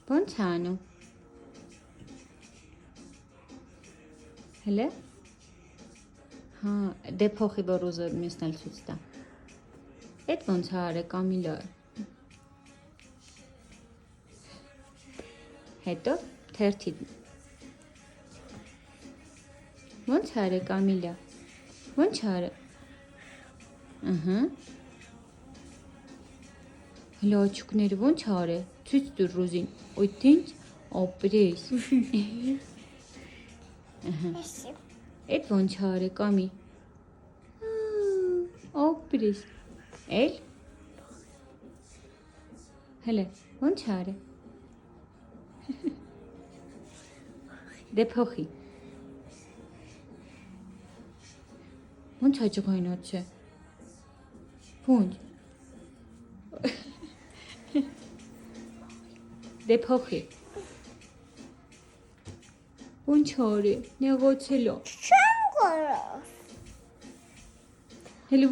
Ո՞նց է անում։ Հələ։ Հա, դե փոխի որ ուզում մյուսն էլ ցույց տա։ Էդ ո՞նց է արել Կամիլը։ Հետո թերթի։ Ո՞նց է արել Կամիլը։ Ո՞նց է արել։ Ահա։ Հələ աչուկները ո՞նց է արել։ Ցույց տուր Ռուզին։ Ոյ տինչ, ապրես։ Ահա։ Էդ ո՞նց է արել Կամի։ Ապրես։ Էլ։ Հələ ո՞նց է արել։ Դե փոխի։ Ո՞նց հաջողայնոց է։ Ո՞նց։ Դե փոխի։ Ո՞նց արել։ Նեղացել է։ Չեմ կարող։ Հələ